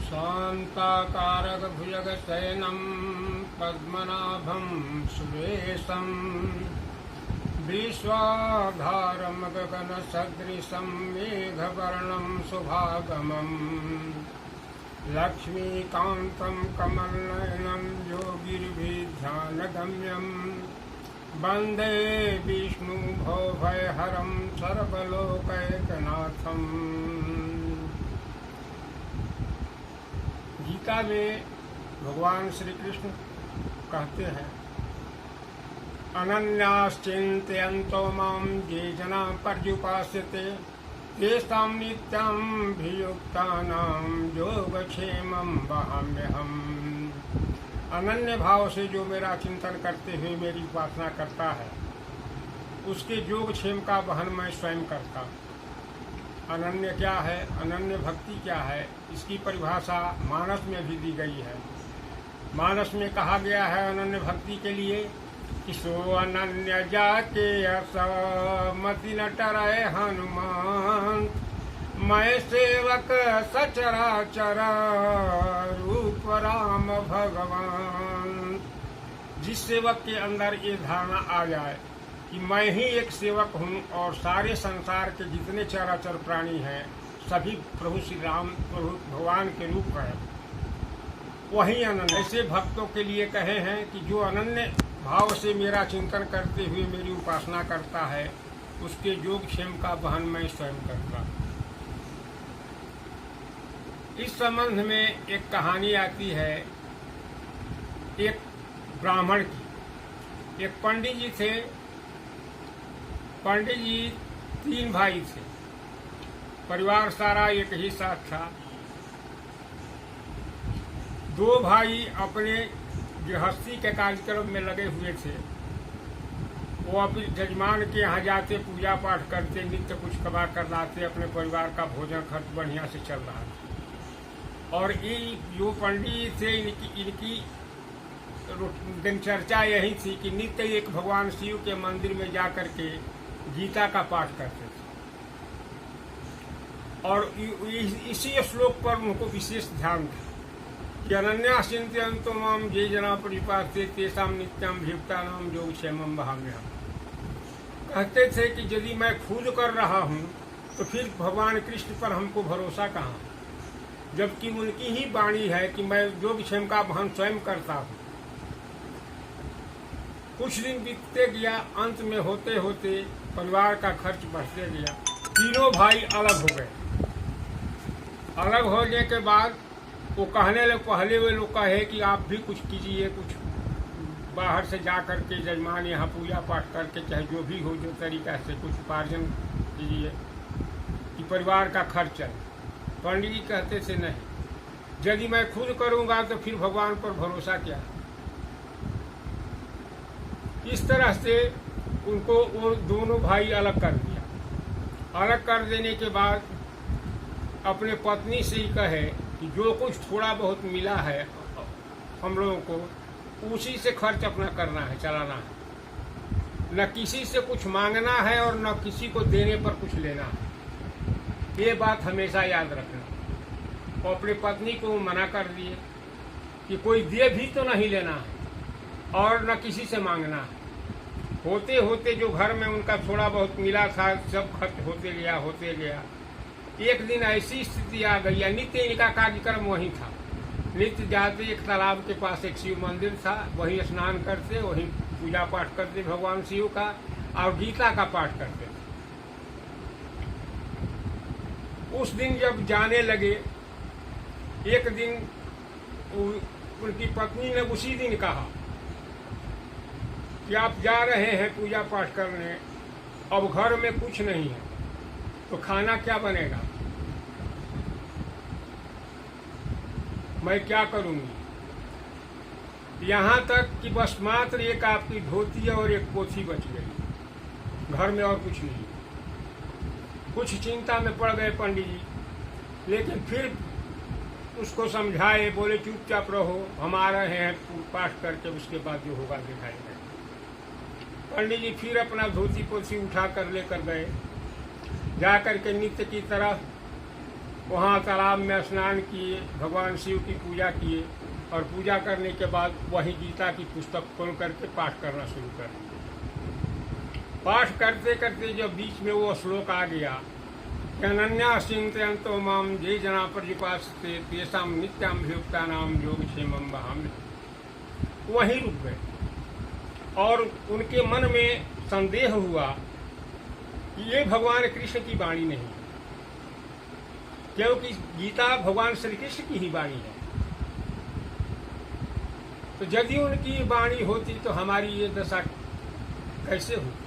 शांताकारक भुजगशयनं पद्मनाभं सुरेशं विश्वाधारं गगनसदृशं मेघवर्णं शुभागमं लक्ष्मीकान्तं कमलनयनं योगिर्भिध्यानगम्यं वन्दे विष्णुभवभयहरं सर्वलोकैकनाथम्। गीता में भगवान श्री कृष्ण कहते हैं, अनन्याश्चिन्तयन्तो मां ये जना पर्युपास्यते तेषां नित्यमभियुक्तानां योगक्षेमं वहाम्यहम्। अनन्य भाव से जो मेरा चिंतन करते हुए मेरी उपासना करता है उसके योगक्षेम का वहन मैं स्वयं करता हूँ। अनन्य क्या है, अनन्य भक्ति क्या है, इसकी परिभाषा मानस में भी दी गई है। मानस में कहा गया है अनन्य भक्ति के लिए कि सो अनन्य जाके मति न टरय हनुमान, मैं सेवक सचराचर रूप राम भगवान। जिस सेवक के अंदर ये धारणा आ जाए कि मैं ही एक सेवक हूँ और सारे संसार के जितने चराचर प्राणी हैं सभी प्रभु श्री राम प्रभु भगवान के रूप हैं, वही अनन्य। ऐसे भक्तों के लिए कहे हैं कि जो अनन्य भाव से मेरा चिंतन करते हुए मेरी उपासना करता है उसके योगक्षेम का वहन मैं स्वयं करता हूँ। इस संबंध में एक कहानी आती है एक ब्राह्मण की। एक पंडित जी थे। पंडित जी 3 भाई थे, परिवार सारा एक ही साथ था। 2 भाई अपने गृहस्थी के कार्यक्रम में लगे हुए थे। वो अपने जजमान के यहाँ जाते, पूजा पाठ करते, नित्य कुछ कमा कर लाते, अपने परिवार का भोजन खर्च बढ़िया से चल रहा था। और ये जो पंडित थे इनकी दिनचर्या यही थी कि नित्य एक भगवान शिव के मंदिर में जा कर के गीता का पाठ करते थे। और इसी श्लोक पर उनको विशेष ध्यान था कि अनन्याश्चिन्तयन्तो मां ये जना परिपास्ते तेषां नित्यमभियुक्तानां योगक्षेमं वहाम्यहम्। कहते थे कि यदि मैं खुद कर रहा हूँ तो फिर भगवान कृष्ण पर हमको भरोसा कहाँ, जबकि उनकी ही वाणी है कि मैं योगक्षेम का वहन स्वयं करता हूँ। कुछ दिन बीतते गया, अंत में होते होते परिवार का खर्च बढ़ते गया। तीनों भाई अलग हो गए। अलग होने के बाद वो कहने लगे, पहले वे लोग कहे कि आप भी कुछ कीजिए, कुछ बाहर से जा करके जजमान यहाँ पूजा पाठ करके चाहे जो भी हो जो तरीका से कुछ उपार्जन कीजिए कि परिवार का खर्च चले। पंडित जी कहते थे नहीं, यदि मैं खुद करूँगा तो फिर भगवान पर भरोसा क्या। इस तरह से उनको वो दोनों भाई अलग कर दिया। अलग कर देने के बाद अपने पत्नी से ही कहे कि जो कुछ थोड़ा बहुत मिला है हम लोगों को उसी से खर्च अपना करना है, चलाना है। न किसी से कुछ मांगना है और न किसी को देने पर कुछ लेना है। ये बात हमेशा याद रखना। और अपनी पत्नी को मना कर दिए कि कोई दे भी तो नहीं लेना है और न किसी से मांगना है। होते होते जो घर में उनका थोड़ा बहुत मिला था सब खर्च होते गया। एक दिन ऐसी स्थिति आ गई, नित्य इनका कार्यक्रम वहीं था। नित्य जाते, एक तालाब के पास एक शिव मंदिर था, वहीं स्नान करते, वहीं पूजा पाठ करते भगवान शिव का और गीता का पाठ करते। उस दिन जब जाने लगे, एक दिन उनकी पत्नी ने उसी दिन कहा कि आप जा रहे हैं पूजा पाठ करने, अब घर में कुछ नहीं है तो खाना क्या बनेगा, मैं क्या करूंगी। यहाँ तक कि बस मात्र एक आपकी धोती और एक पोथी बच गई, घर में और कुछ नहीं। कुछ चिंता में पड़ गए पंडित जी, लेकिन फिर उसको समझाए, बोले चुपचाप रहो, हम आ रहे हैं पाठ करके, उसके बाद जो होगा दिखाएंगे। पंडित जी फिर अपना धोती पोथी उठा कर लेकर गए जा कर के नित्य की तरह वहाँ तालाब में स्नान किए, भगवान शिव की पूजा किए और पूजा करने के बाद वही गीता की पुस्तक खोल करके पाठ करना शुरू कर दिया। पाठ करते करते जब बीच में वो श्लोक आ गया कि अनन्या चिंतयन्तो माम ये जना पर्युपासते तेषां नित्याभियुक्तानां योगक्षेमं वहामि, वहीं रुक गए और उनके मन में संदेह हुआ कि ये भगवान कृष्ण की वाणी नहीं, क्योंकि गीता भगवान श्री कृष्ण की ही वाणी है। तो यदि उनकी वाणी होती तो हमारी ये दशा कैसे होती।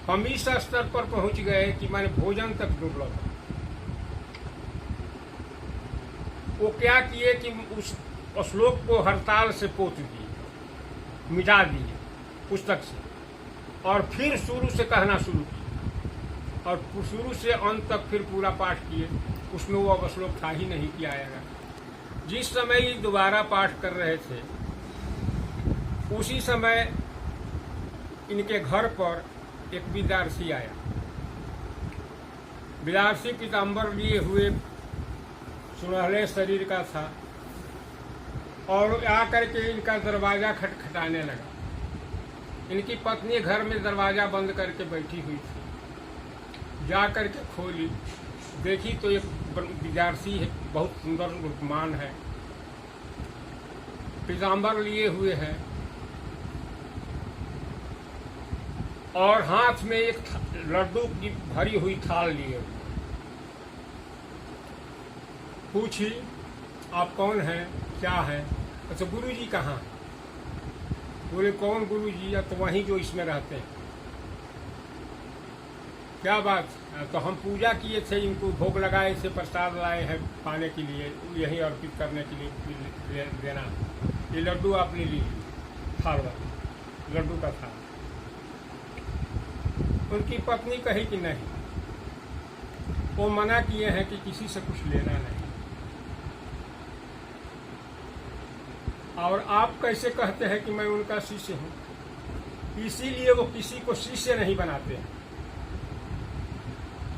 हम इस स्तर पर पहुंच गए कि मैंने भोजन तक दुर्लभ है। वो क्या किए कि उस श्लोक को हड़ताल से पोत दिए, मिटा दिए पुस्तक से, और फिर शुरू से कहना शुरू किया और शुरू से अंत तक फिर पूरा पाठ किए। उसमें वो अब श्लोक था ही नहीं कि आएगा। जिस समय ये दोबारा पाठ कर रहे थे उसी समय इनके घर पर एक विद्यार्थी आया। विद्यार्थी पीताम्बर लिए हुए, सुनहले शरीर का था और आकर के इनका दरवाजा खटखटाने लगा। इनकी पत्नी घर में दरवाजा बंद करके बैठी हुई थी। जा करके खोली, देखी तो एक विद्यार्थी है, बहुत सुंदर रूपमान है, पीताम्बर लिए हुए है और हाथ में एक लड्डू की भरी हुई थाल लिए हुए। पूछी, आप कौन हैं, क्या है? अच्छा, गुरुजी कहाँ? बोले, कौन गुरुजी? या तो वहीं जो इसमें रहते हैं। क्या बात? तो हम पूजा किए थे, इनको भोग लगाए थे, प्रसाद लाए हैं पाने के लिए, यही अर्पित करने के लिए देना। ये लड्डू आपने ली, थाल लड्डू का था। उनकी पत्नी कही कि नहीं, वो मना किए हैं कि किसी से कुछ लेना नहीं। और आप कैसे कहते हैं कि मैं उनका शिष्य हूं? इसीलिए वो किसी को शिष्य नहीं बनाते हैं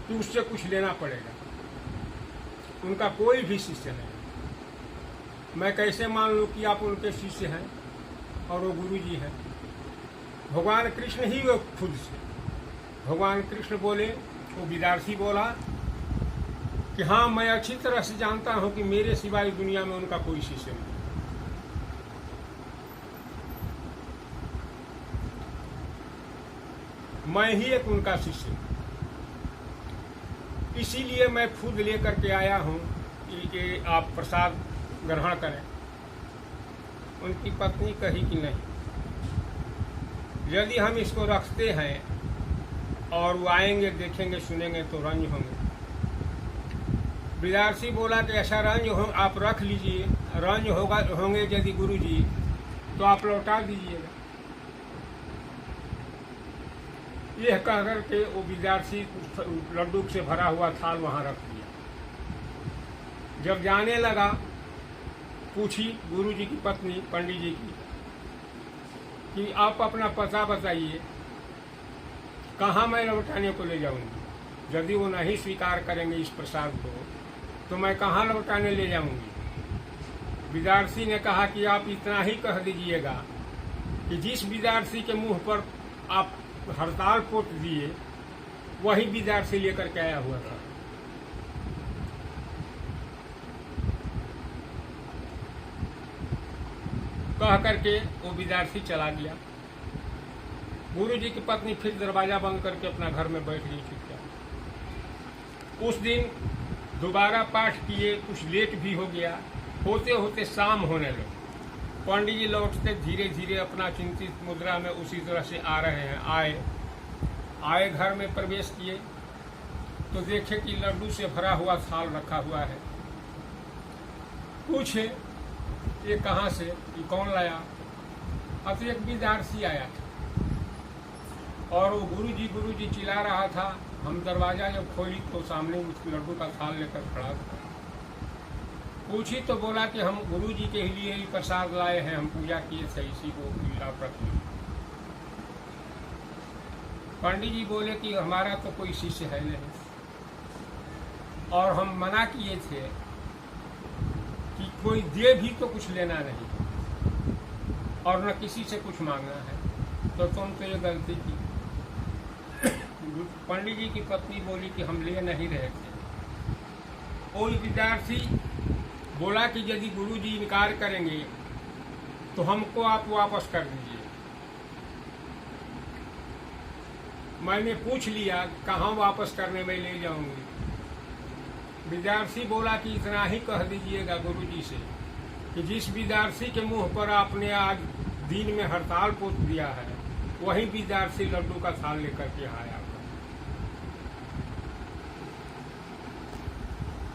कि उससे कुछ लेना पड़ेगा। उनका कोई भी शिष्य नहीं। मैं कैसे मान लूं कि आप उनके शिष्य हैं और वो गुरुजी हैं? भगवान कृष्ण ही वो खुद से, भगवान कृष्ण बोले, वो विद्यार्थी बोला कि हाँ, मैं अच्छी तरह से जानता हूं कि मेरे सिवाय दुनिया में उनका कोई शिष्य नहीं। मैं ही एक उनका शिष्य हूं। इसीलिए मैं खुद लेकर के आया हूं कि आप प्रसाद ग्रहण करें। उनकी पत्नी कही कि नहीं, यदि हम इसको रखते हैं और वो आएंगे, देखेंगे, सुनेंगे तो रंज होंगे। विद्यार्थी बोला कि ऐसा रंज हो, आप रख लीजिए, रंज होंगे यदि गुरुजी तो आप लौटा दीजिएगा। यह कहकर के वो विद्यार्थी लड्डू से भरा हुआ थाल वहां रख दिया। जब जाने लगा, पूछी गुरुजी की पत्नी पंडित जी की कि आप अपना पता बताइए, कहाँ मैं लौटाने को ले जाऊंगी? यदि वो नहीं स्वीकार करेंगे इस प्रसाद को तो मैं कहाँ लौटाने ले जाऊंगी? विद्यार्थी ने कहा कि आप इतना ही कह दीजिएगा कि जिस विद्यार्थी के मुंह पर आप हड़ताल पोत दिए वही विद्यार्थी लेकर के आया हुआ था। कह करके वो विद्यार्थी चला गया। गुरुजी की पत्नी फिर दरवाजा बंद करके अपना घर में बैठ गई चुपचाप। उस दिन दोबारा पाठ किए, कुछ लेट भी हो गया। होते होते शाम होने लगी। पंडित जी लौटते धीरे धीरे अपना चिंतित मुद्रा में उसी तरह से आ रहे हैं। आए घर में प्रवेश किए तो देखे कि लड्डू से भरा हुआ थाल रखा हुआ है। पूछे, ये कहाँ से, ये कौन लाया? अब तो एक विद्यार्थी आया था और वो गुरुजी चिल्ला रहा था। हम दरवाजा जब खोली तो सामने उस लड्डू का थाल लेकर खड़ा था। पूछी तो बोला कि हम गुरुजी के लिए ही प्रसाद लाए हैं, हम पूजा किए थे, इसी को आप रख लीजिए। पंडित जी बोले कि हमारा तो कोई शिष्य है नहीं, और हम मना किए थे कि कोई दे भी तो कुछ लेना नहीं और न किसी से कुछ मांगना है, तो तुम तो ये गलती की। पंडित जी की पत्नी बोली कि हम ले नहीं रहे थे। कोई विद्यार्थी बोला कि यदि गुरु जी इनकार करेंगे तो हमको आप वापस कर दीजिए। मैंने पूछ लिया कहाँ वापस करने में ले जाऊंगी। विद्यार्थी बोला कि इतना ही कह दीजिएगा गुरु जी से कि जिस विद्यार्थी के मुंह पर आपने आज दिन में हड़ताल पोत दिया है वही विद्यार्थी लड्डू का थाल लेकर के आया।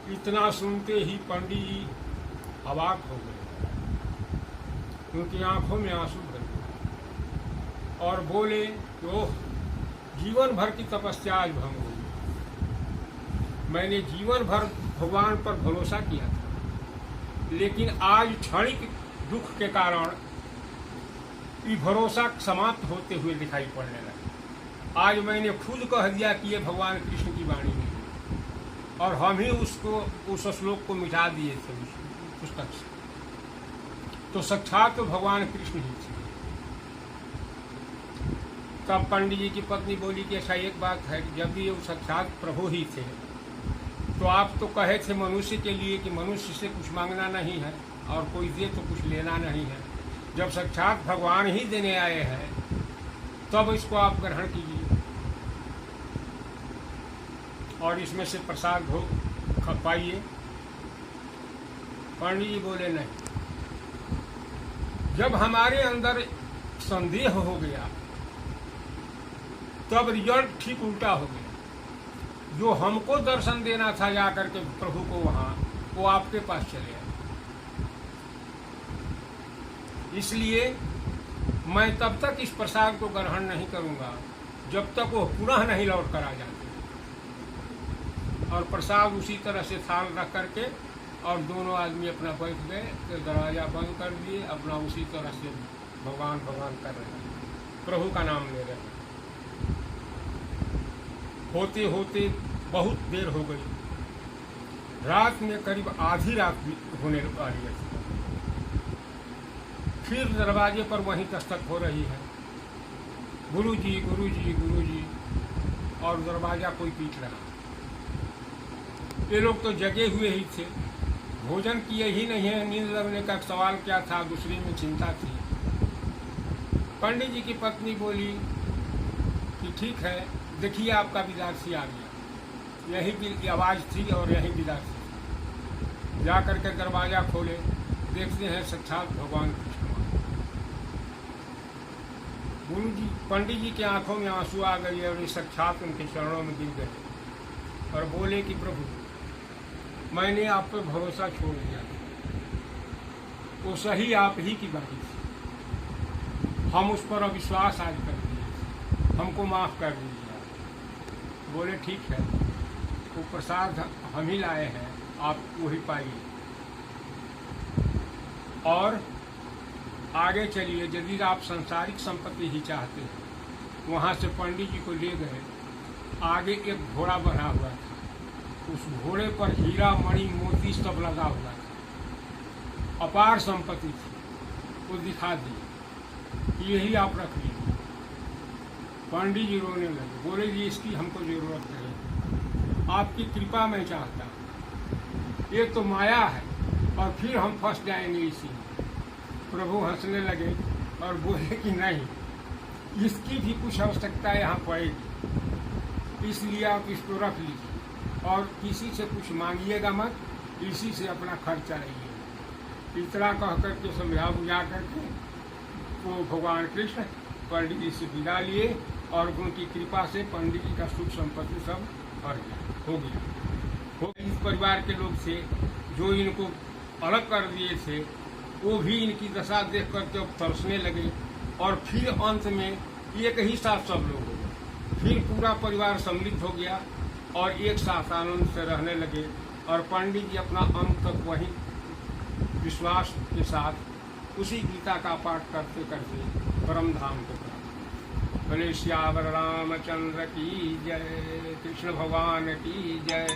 इतना सुनते ही पंडित जी अवाक हो गए, उनकी आंखों में आंसू भर गए और बोले कि ओह, जीवन भर की तपस्या आज भंग हो गई। मैंने जीवन भर भगवान पर भरोसा किया था, लेकिन आज क्षणिक दुख के कारण ये भरोसा समाप्त होते हुए दिखाई पड़ने लगा। आज मैंने खुद कह दिया कि ये भगवान कृष्ण की वाणी नहीं, और हम ही उसको उस श्लोक को मिटा दिए थे उस पुस्तक से। तो साक्षात तो भगवान कृष्ण ही थे। तब पंडित जी की पत्नी बोली कि ऐसा एक बात है, जब भी वो साक्षात प्रभु ही थे तो आप तो कहे थे मनुष्य के लिए कि मनुष्य से कुछ मांगना नहीं है और कोई दे तो कुछ लेना नहीं है। जब साक्षात भगवान ही देने आए हैं तब इसको आप ग्रहण कीजिए और इसमें से प्रसाद भोग पाइए। पंडित जी बोले नहीं। जब हमारे अंदर संदेह हो गया तब रिजल्ट ठीक उल्टा हो गया। जो हमको दर्शन देना था जाकर के प्रभु को वहां, वो आपके पास चले आए। इसलिए मैं तब तक इस प्रसाद को ग्रहण नहीं करूंगा जब तक वो पुनः नहीं लौट कर आ जाते। और प्रसाद उसी तरह से थाल रख करके और दोनों आदमी अपना बैठ गए, तो दरवाजा बंद कर दिए, अपना उसी तरह से भगवान भगवान कर रहे हैं, प्रभु का नाम ले रहे हैं। होते होते बहुत देर हो गई, रात में करीब आधी रात होने वाली है। फिर दरवाजे पर वहीं दस्तक हो रही है, गुरुजी गुरुजी गुरुजी, और दरवाजा कोई पीट रहा। ये लोग तो जगे हुए ही थे, भोजन किए ही नहीं है, नींद लगने का सवाल क्या था, दूसरी में चिंता थी। पंडित जी की पत्नी बोली कि ठीक है, देखिए आपका विद्यार्थी आ गया। यही आवाज़ थी और यही विद्यार्थी। जा करके दरवाजा खोले, देखते हैं साक्षात भगवान कृष्ण। गुरु जी, पंडित जी की आंखों में आंसू आ गए और ये साक्षात उनके चरणों में गिर गए और बोले कि प्रभु, मैंने आप पर भरोसा छोड़ दिया, वो सही आप ही की बात थी, हम उस पर अविश्वास आज कर दिए, हमको माफ़ कर दीजिए। बोले ठीक है, वो प्रसाद हम ही लाए हैं, आप वही पाइए और आगे चलिए। यदि आप सांसारिक संपत्ति ही चाहते हैं, वहाँ से पंडित जी को ले गए। आगे एक घोड़ा बना हुआ था, उस घोड़े पर हीरा मणि मोती सब लगा हुआ था, अपार संपत्ति थी, वो दिखा दी, यही आप रख लीजिए। पंडित जी रोने लगे, बोले जी इसकी हमको जरूरत नहीं, आपकी कृपा मैं चाहता हूँ, ये तो माया है और फिर हम फंस जाएंगे इसी में। प्रभु हंसने लगे और बोले कि नहीं, इसकी भी कुछ आवश्यकता यहाँ पड़ेगी, इसलिए आप इसको रख लीजिए और किसी से कुछ मांगिएगा मत, इसी से अपना खर्चा रहिए। इतना कह करके समझा बुझा करके वो भगवान कृष्ण पंडित जी से विदा लिए और उनकी कृपा से पंडित जी का सुख संपत्ति सब हो गया। इस परिवार के लोग थे जो इनको अलग कर दिए थे, वो भी इनकी दशा देख करके अब तरसने लगे और फिर अंत में एक ही साथ सब लोग हो गए। फिर पूरा परिवार सम्मिलित हो गया और एक साथ आनंद से रहने लगे और पंडित जी अपना अंत तक वही विश्वास के साथ उसी गीता का पाठ करते करते परम धाम को प्राप्त। भले श्यावर रामचंद्र की जय, कृष्ण भगवान की जय।